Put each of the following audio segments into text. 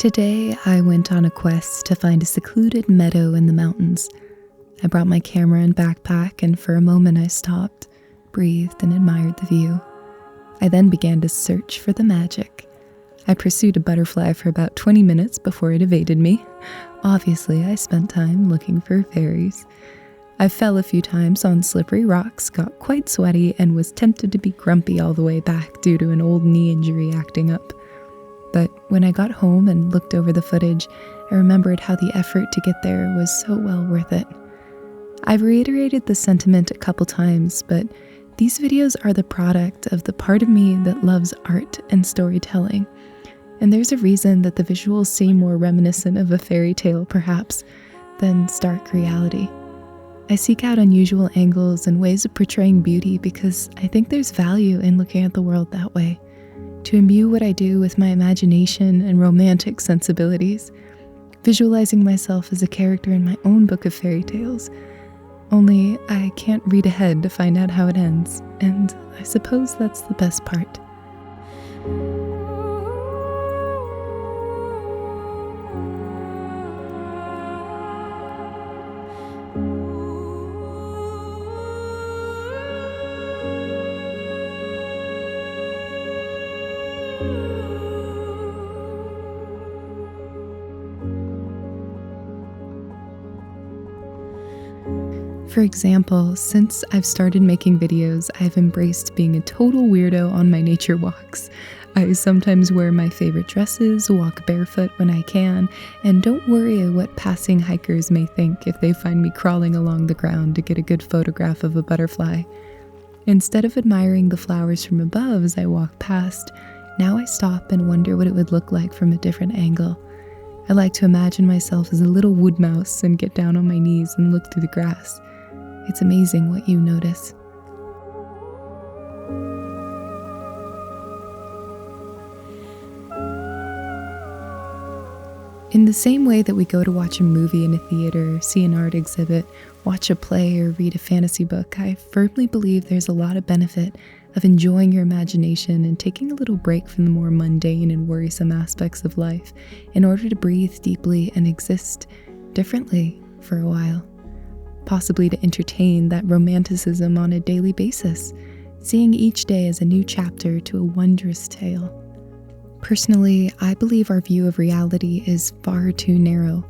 Today, I went on a quest to find a secluded meadow in the mountains. I brought my camera and backpack, and for a moment I stopped, breathed, and admired the view. I then began to search for the magic. I pursued a butterfly for about 20 minutes before it evaded me. Obviously, I spent time looking for fairies. I fell a few times on slippery rocks, got quite sweaty, and was tempted to be grumpy all the way back due to an old knee injury acting up. But when I got home and looked over the footage, I remembered how the effort to get there was so well worth it. I've reiterated this sentiment a couple times, but these videos are the product of the part of me that loves art and storytelling. And there's a reason that the visuals seem more reminiscent of a fairy tale, perhaps, than stark reality. I seek out unusual angles and ways of portraying beauty because I think there's value in looking at the world that way. To imbue what I do with my imagination and romantic sensibilities, visualizing myself as a character in my own book of fairy tales. Only I can't read ahead to find out how it ends, and I suppose that's the best part. For example, since I've started making videos, I've embraced being a total weirdo on my nature walks. I sometimes wear my favorite dresses, walk barefoot when I can, and don't worry what passing hikers may think if they find me crawling along the ground to get a good photograph of a butterfly. Instead of admiring the flowers from above as I walk past, now I stop and wonder what it would look like from a different angle. I like to imagine myself as a little wood mouse and get down on my knees and look through the grass. It's amazing what you notice. In the same way that we go to watch a movie in a theater, see an art exhibit, watch a play, or read a fantasy book, I firmly believe there's a lot of benefit of enjoying your imagination and taking a little break from the more mundane and worrisome aspects of life in order to breathe deeply and exist differently for a while. Possibly to entertain that romanticism on a daily basis, seeing each day as a new chapter to a wondrous tale. Personally, I believe our view of reality is far too narrow.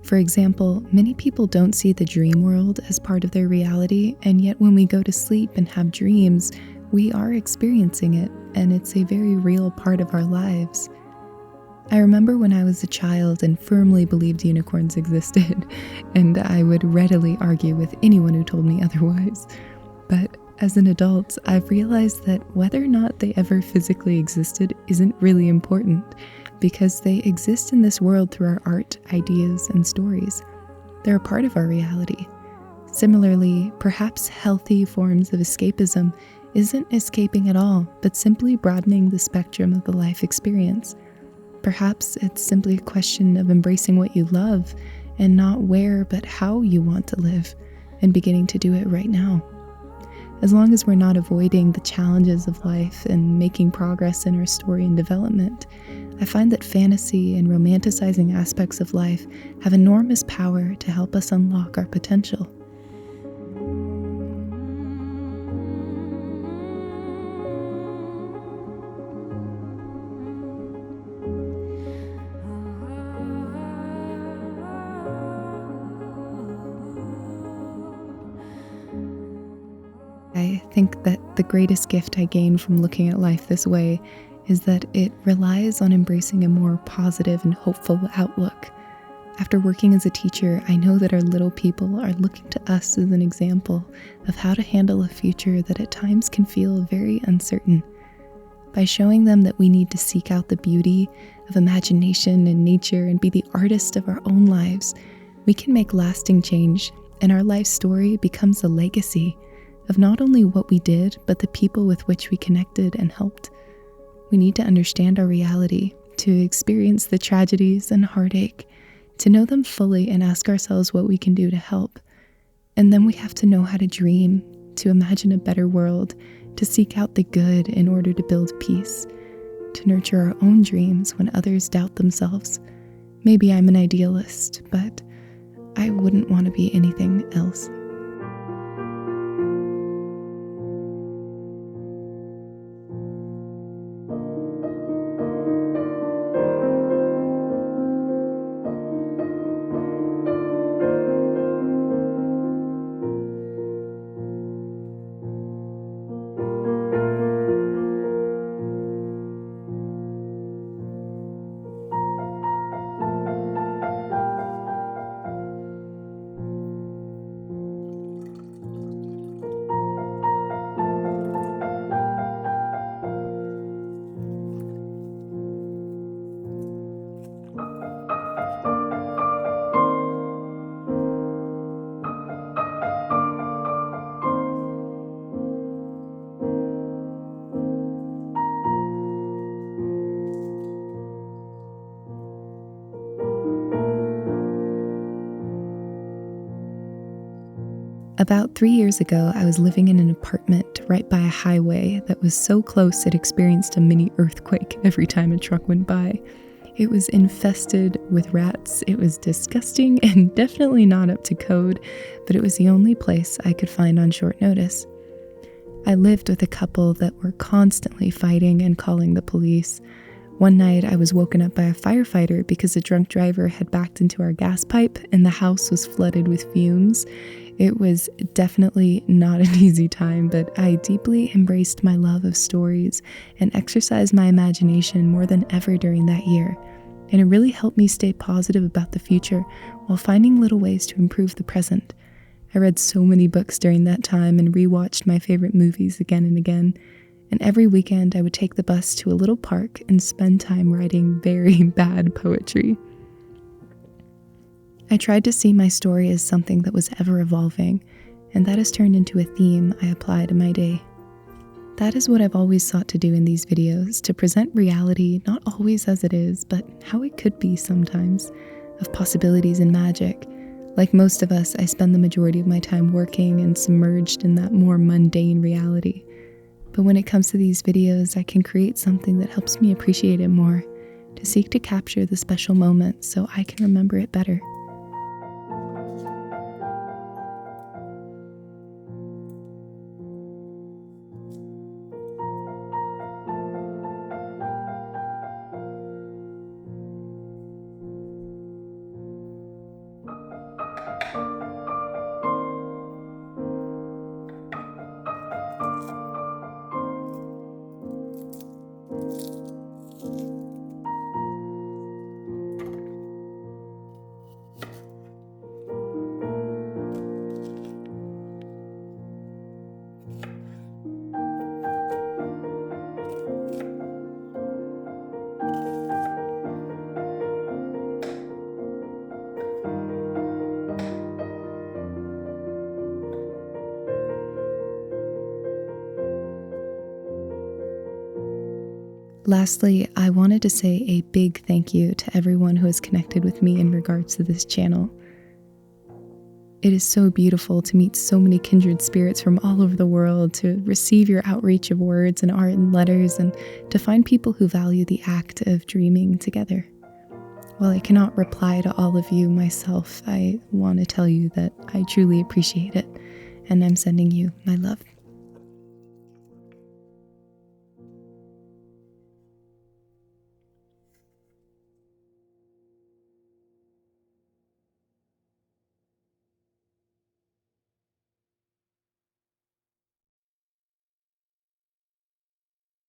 For example, many people don't see the dream world as part of their reality, and yet when we go to sleep and have dreams, we are experiencing it, and it's a very real part of our lives. I remember when I was a child and firmly believed unicorns existed, and I would readily argue with anyone who told me otherwise. But as an adult, I've realized that whether or not they ever physically existed isn't really important, because they exist in this world through our art, ideas, and stories. They're a part of our reality. Similarly, perhaps healthy forms of escapism isn't escaping at all, but simply broadening the spectrum of the life experience. Perhaps it's simply a question of embracing what you love and not where but how you want to live, and beginning to do it right now. As long as we're not avoiding the challenges of life and making progress in our story and development, I find that fantasy and romanticizing aspects of life have enormous power to help us unlock our potential. I think that the greatest gift I gain from looking at life this way is that it relies on embracing a more positive and hopeful outlook. After working as a teacher, I know that our little people are looking to us as an example of how to handle a future that at times can feel very uncertain. By showing them that we need to seek out the beauty of imagination and nature and be the artist of our own lives, we can make lasting change, and our life story becomes a legacy of not only what we did, but the people with which we connected and helped. We need to understand our reality, to experience the tragedies and heartache, to know them fully and ask ourselves what we can do to help. And then we have to know how to dream, to imagine a better world, to seek out the good in order to build peace. to nurture our own dreams when others doubt themselves. Maybe I'm an idealist, but I wouldn't want to be anything else. About 3 years ago, I was living in an apartment right by a highway that was so close it experienced a mini earthquake every time a truck went by. It was infested with rats. It was disgusting and definitely not up to code, but it was the only place I could find on short notice. I lived with a couple that were constantly fighting and calling the police. One night, I was woken up by a firefighter because a drunk driver had backed into our gas pipe and the house was flooded with fumes. It was definitely not an easy time, but I deeply embraced my love of stories and exercised my imagination more than ever during that year. And it really helped me stay positive about the future while finding little ways to improve the present. I read so many books during that time and rewatched my favorite movies again and again. And every weekend I would take the bus to a little park and spend time writing very bad poetry. I tried to see my story as something that was ever evolving, and that has turned into a theme I apply to my day. That is what I've always sought to do in these videos, to present reality not always as it is, but how it could be sometimes, of possibilities and magic. Like most of us, I spend the majority of my time working and submerged in that more mundane reality. But when it comes to these videos, I can create something that helps me appreciate it more, to seek to capture the special moments so I can remember it better. Lastly, I wanted to say a big thank you to everyone who has connected with me in regards to this channel. It is so beautiful to meet so many kindred spirits from all over the world, to receive your outreach of words and art and letters, and to find people who value the act of dreaming together. While I cannot reply to all of you myself, I want to tell you that I truly appreciate it, and I'm sending you my love.